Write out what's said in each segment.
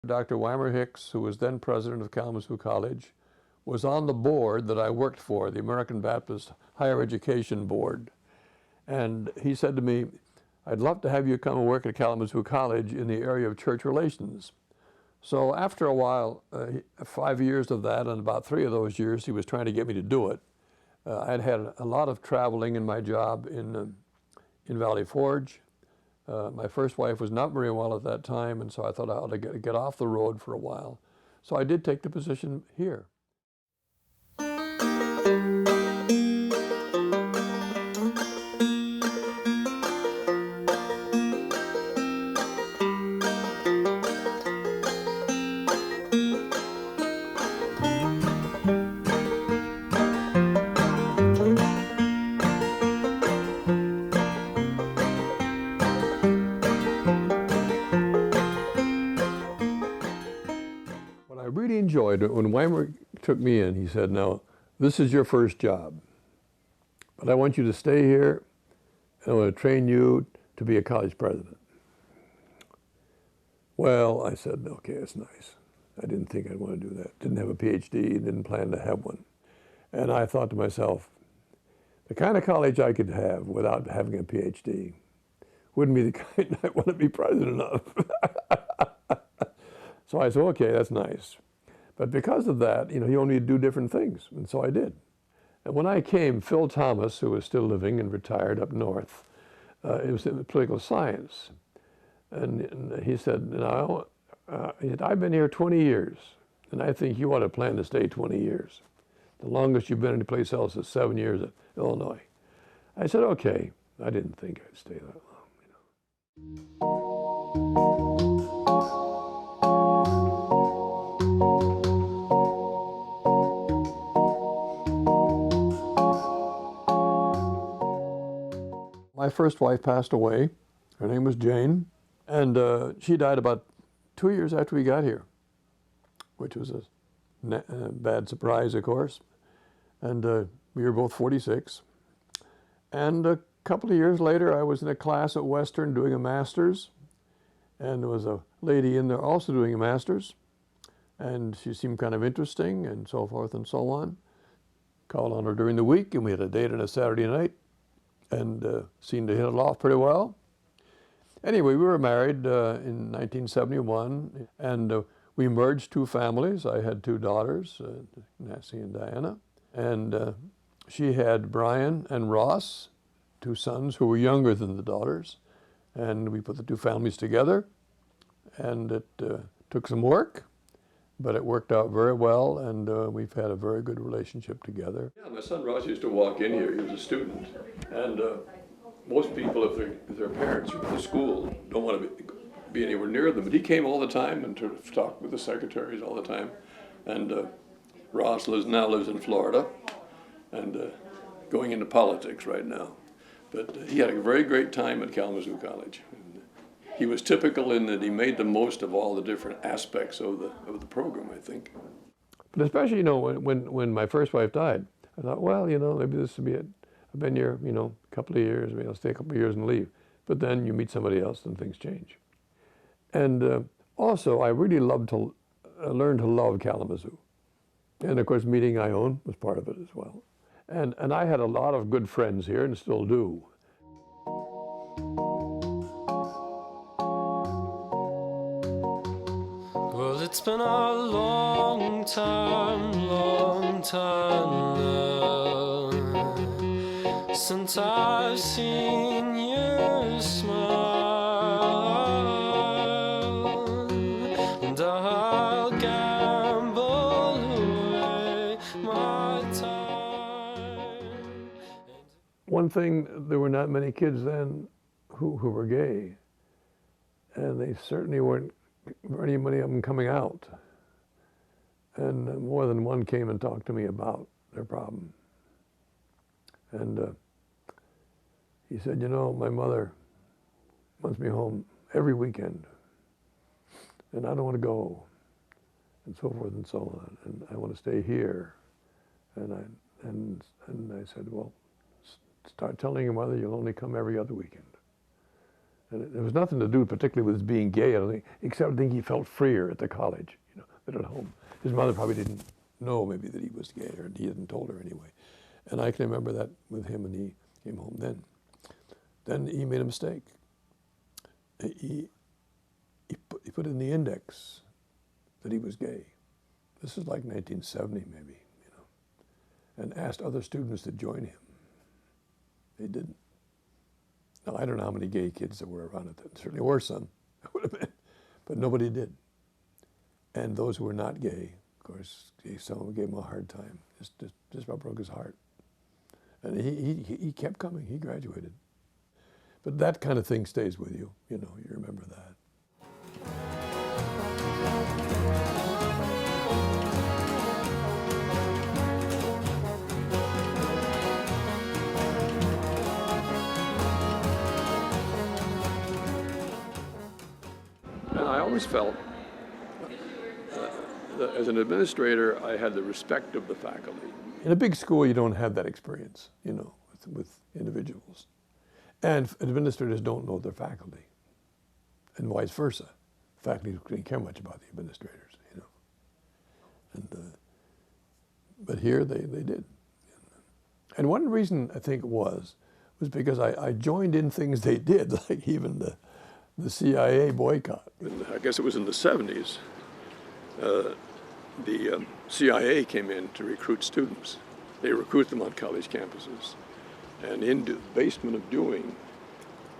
Dr. Weimer Hicks, who was then president of Kalamazoo College, was on the board that I worked for, the American Baptist Higher Education Board. And he said to me, "I'd love to have you come and work at Kalamazoo College in the area of church relations." So after a while, 5 years of that, and about 3 of those years, he was trying to get me to do it. I'd had a lot of traveling in my job in Valley Forge. My first wife was not very well at that time, and so I thought I ought to get off the road for a while. So I did take the position here. What I really enjoyed, when Weimer took me in, he said, "Now, this is your first job, but I want you to stay here, and I want to train you to be a college president." Well, I said, okay, it's nice. I didn't think I'd want to do that. Didn't have a PhD, didn't plan to have one. And I thought to myself, the kind of college I could have without having a PhD wouldn't be the kind I want to be president of. So I said, okay, that's nice. But because of that, you only do different things, and so I did. And when I came, Phil Thomas, who was still living and retired up north, it was in political science. And he said, I've been here 20 years, and I think you ought to plan to stay 20 years. The longest you've been any place else is 7 years at Illinois. I said, okay. I didn't think I'd stay that long. My first wife passed away. Her name was Jane, and she died about 2 years after we got here, which was a bad surprise, of course. And we were both 46. And a couple of years later, I was in a class at Western doing a master's, and there was a lady in there also doing a master's, and she seemed kind of interesting, and so forth and so on. Called on her during the week, and we had a date on a Saturday night, and seemed to hit it off pretty well. Anyway, we were married in 1971, and we merged 2 families. I had 2 daughters, Nancy and Diana, and she had Brian and Ross, 2 sons who were younger than the daughters, and we put the 2 families together, and it took some work, but it worked out very well, and we've had a very good relationship together. Yeah, my son Ross used to walk in here. He was a student, and most people, if their parents are in the school, don't want to be anywhere near them, but he came all the time and talked with the secretaries all the time. And Ross now lives in Florida, and going into politics right now. But he had a very great time at Kalamazoo College. He was typical in that he made the most of all the different aspects of the program, I think. But especially, when my first wife died, I thought, well, maybe this will be it. I've been here, a couple of years, maybe I'll stay a couple of years and leave. But then you meet somebody else and things change. And also, I really learned to love Kalamazoo. And of course, meeting Ione was part of it as well. And I had a lot of good friends here and still do. Well, it's been a long time now since I've seen you smile, and I'll gamble away my time. One thing, there were not many kids then who were gay, and they certainly weren't very many of them coming out. And more than one came and talked to me about their problem. And he said, my mother wants me home every weekend, and I don't want to go, and so forth and so on, and I want to stay here. And I said, well, start telling your mother you'll only come every other weekend. And it was nothing to do particularly with his being gay, I don't think, except I think he felt freer at the college, than at home. His mother probably didn't know maybe that he was gay, or he hadn't told her anyway. And I can remember that with him, and he came home then. Then he made a mistake. He put in the index that he was gay. This is like 1970 maybe, and asked other students to join him. They didn't. Now, I don't know how many gay kids there were around it. There certainly were some, would have been, but nobody did. And those who were not gay, of course, some of them gave him a hard time. Just about broke his heart. And he kept coming. He graduated. But that kind of thing stays with you. You remember that. And I always felt that as an administrator, I had the respect of the faculty. In a big school, you don't have that experience, with individuals. And administrators don't know their faculty, and vice versa. Faculty didn't care much about the administrators, but here they did. And one reason I think was because I joined in things they did, like even the CIA boycott. I guess it was in the 70s. The CIA came in to recruit students. They recruit them on college campuses. And in the basement of doing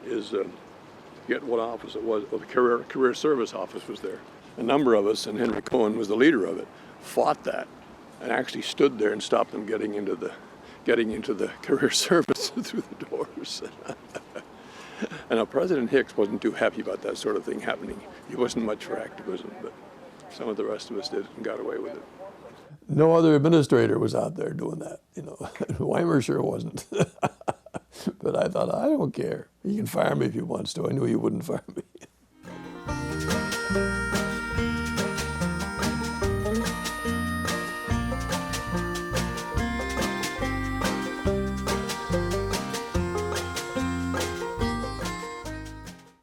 is, forget what office it was, the career service office was there. A number of us, and Henry Cohen was the leader of it, fought that and actually stood there and stopped them getting into the career service through the doors. And now President Hicks wasn't too happy about that sort of thing happening. He wasn't much for activism, but some of the rest of us did and got away with it. No other administrator was out there doing that, Weimer sure wasn't. But I thought, I don't care. He can fire me if he wants to. I knew he wouldn't fire me.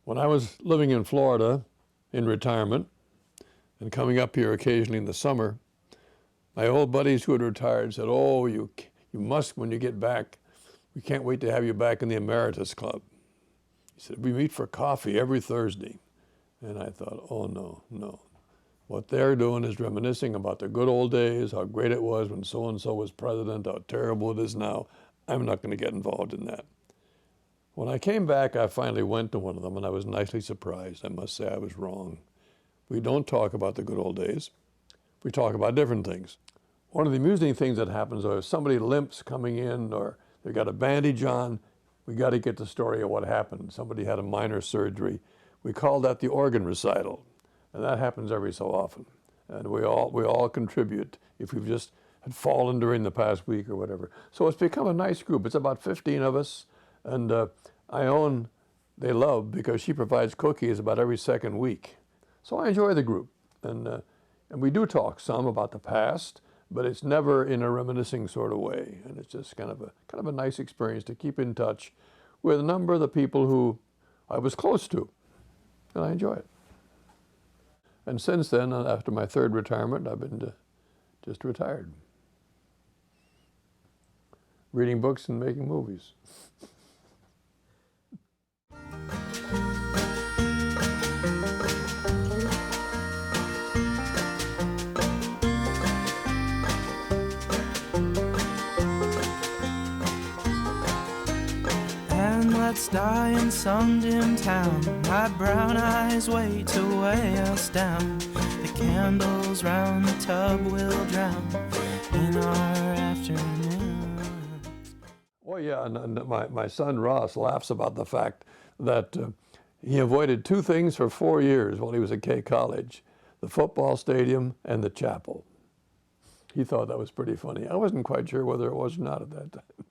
When I was living in Florida in retirement and coming up here occasionally in the summer, my old buddies who had retired said, "Oh, you must, when you get back, we can't wait to have you back in the Emeritus Club." He said, "We meet for coffee every Thursday." And I thought, oh, no. What they're doing is reminiscing about the good old days, how great it was when so-and-so was president, how terrible it is now. I'm not going to get involved in that. When I came back, I finally went to one of them, and I was nicely surprised. I must say I was wrong. We don't talk about the good old days. We talk about different things. One of the amusing things that happens is if somebody limps coming in or they've got a bandage on, we got to get the story of what happened. Somebody had a minor surgery. We call that the organ recital, and that happens every so often. And we all contribute if we've just had fallen during the past week or whatever. So it's become a nice group. It's about 15 of us, and they love because she provides cookies about every second week. So I enjoy the group, and we do talk some about the past, but it's never in a reminiscing sort of way, and it's just kind of a nice experience to keep in touch with a number of the people who I was close to, and I enjoy it. And since then, after my third retirement, I've been just retired, reading books and making movies. Let's die in some dim town. My brown eyes wait to weigh us down. The candles round the tub will drown in our afternoons. Oh yeah, and my son Ross laughs about the fact that he avoided two things for 4 years while he was at K College: the football stadium and the chapel. He thought that was pretty funny. I wasn't quite sure whether it was or not at that time.